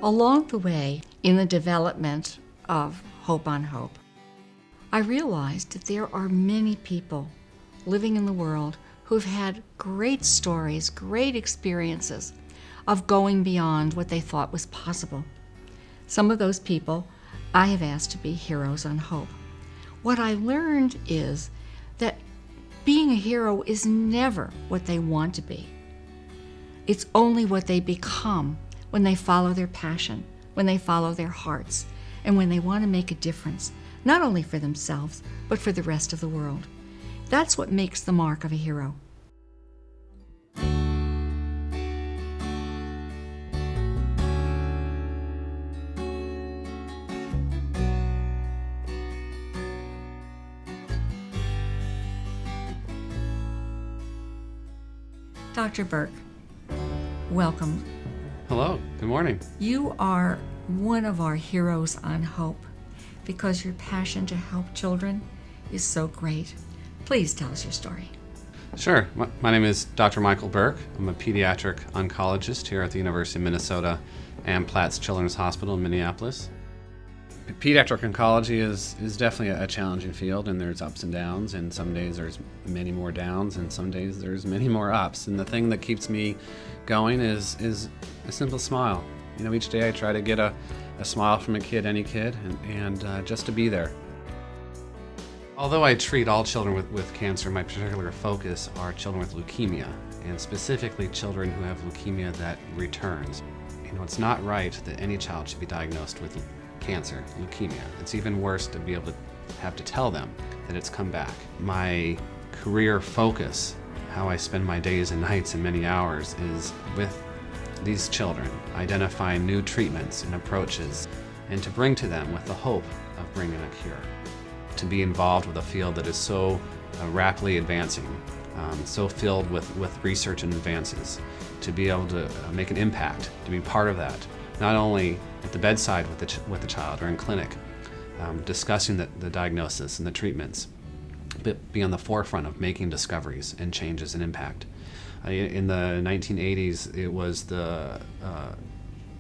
Along the way, in the development of Hope on Hope, I realized that there are many people living in the world who've had great stories, great experiences of going beyond what they thought was possible. Some of those people I have asked to be heroes on hope. What I learned is that being a hero is never what they want to be. It's only what they become when they follow their passion, when they follow their hearts, and when they want to make a difference, not only for themselves, but for the rest of the world. That's what makes the mark of a hero. Dr. Burke, welcome. Hello, good morning. You are one of our heroes on hope because your passion to help children is so great. Please tell us your story. Sure. My name is Dr. Michael Burke. I'm a pediatric oncologist here at the University of Minnesota and Platts Children's Hospital in Minneapolis. Pediatric oncology is definitely a challenging field, and there's ups and downs, and some days there's many more downs, and some days there's many more ups. And the thing that keeps me going is a simple smile. You know, each day I try to get a smile from a kid, any kid, and just to be there. Although I treat all children with cancer, my particular focus are children with leukemia, and specifically children who have leukemia that returns. You know, it's not right that any child should be diagnosed with cancer, leukemia. It's even worse to be able to have to tell them that it's come back. My career focus, how I spend my days and nights and many hours, is with these children, identifying new treatments and approaches, and to bring to them with the hope of bringing a cure. To be involved with a field that is so rapidly advancing, so filled with research and advances, to be able to make an impact, to be part of that, not only at the bedside with the child or in clinic, discussing the diagnosis and the treatments, but be on the forefront of making discoveries and changes and impact. In the 1980s, it was the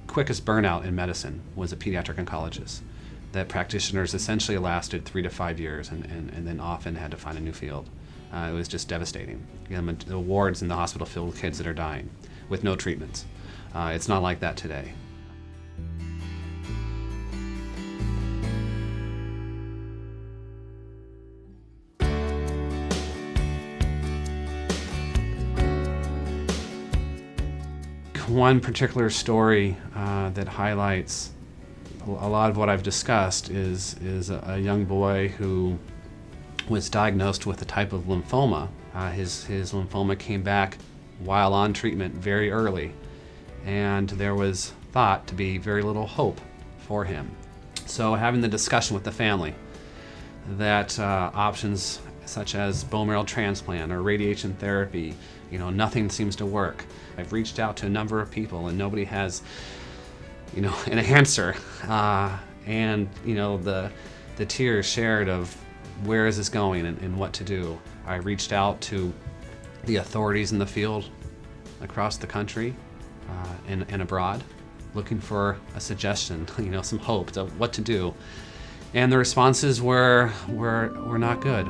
quickest burnout in medicine was a pediatric oncologist. That practitioners essentially lasted 3 to 5 years and then often had to find a new field. It was just devastating. You know, the wards in the hospital filled with kids that are dying with no treatments. It's not like that today. One particular story that highlights a lot of what I've discussed is a young boy who was diagnosed with a type of lymphoma. His lymphoma came back while on treatment very early, and there was thought to be very little hope for him. So having the discussion with the family that options such as bone marrow transplant or radiation therapy, you know, nothing seems to work. I've reached out to a number of people and nobody has, you know, an answer. And, you know, the tears shared of where is this going and what to do. I reached out to the authorities in the field across the country and abroad, looking for a suggestion, you know, some hope of what to do. And the responses were not good.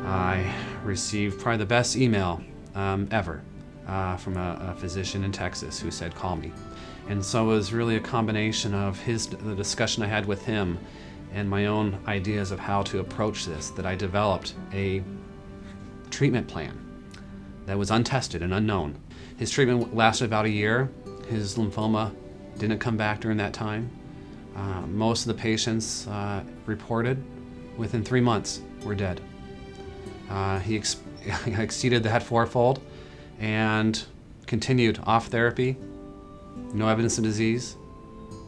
I received probably the best email ever from a physician in Texas who said, call me. And so it was really a combination of the discussion I had with him and my own ideas of how to approach this that I developed a treatment plan that was untested and unknown. His treatment lasted about a year. His lymphoma didn't come back during that time. Most of the patients reported within 3 months were dead. He exceeded that fourfold and continued off therapy, no evidence of disease.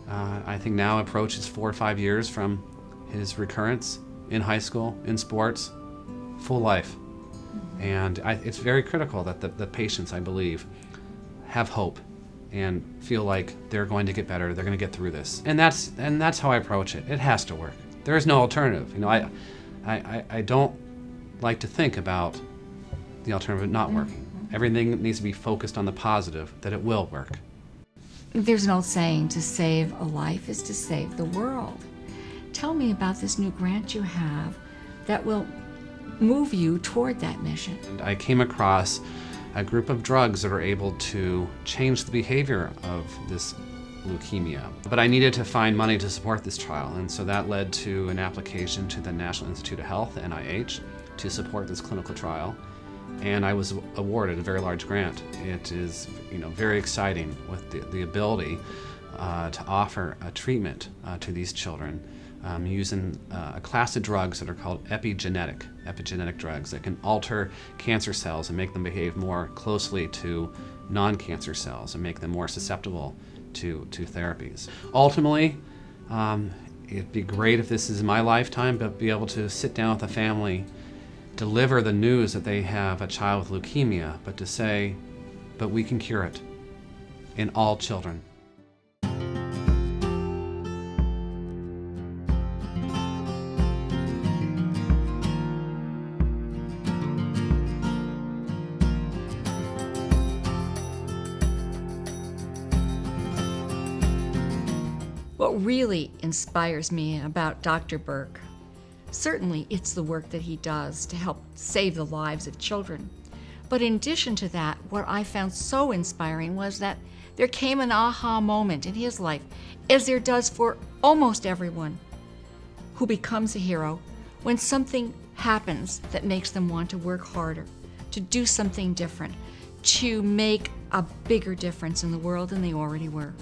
I think now approaches 4 or 5 years from his recurrence in high school, in sports, full life. And it's very critical that the patients, I believe, have hope and feel like they're going to get better, they're going to get through this. And that's how I approach it. It has to work. There is no alternative. You know, I don't like to think about the alternative not working. Everything needs to be focused on the positive, that it will work. There's an old saying, to save a life is to save the world. Tell me about this new grant you have that will move you toward that mission. And I came across a group of drugs that are able to change the behavior of this leukemia. But I needed to find money to support this trial, and so that led to an application to the National Institute of Health, NIH, to support this clinical trial. And I was awarded a very large grant. It is, very exciting with the ability to offer a treatment to these children using a class of drugs that are called epigenetic drugs that can alter cancer cells and make them behave more closely to non-cancer cells and make them more susceptible to therapies. Ultimately, it'd be great if this is in my lifetime, but be able to sit down with a family, deliver the news that they have a child with leukemia, but to say, but we can cure it in all children. What really inspires me about Dr. Burke, certainly it's the work that he does to help save the lives of children. But in addition to that, what I found so inspiring was that there came an aha moment in his life, as there does for almost everyone who becomes a hero, when something happens that makes them want to work harder, to do something different, to make a bigger difference in the world than they already were.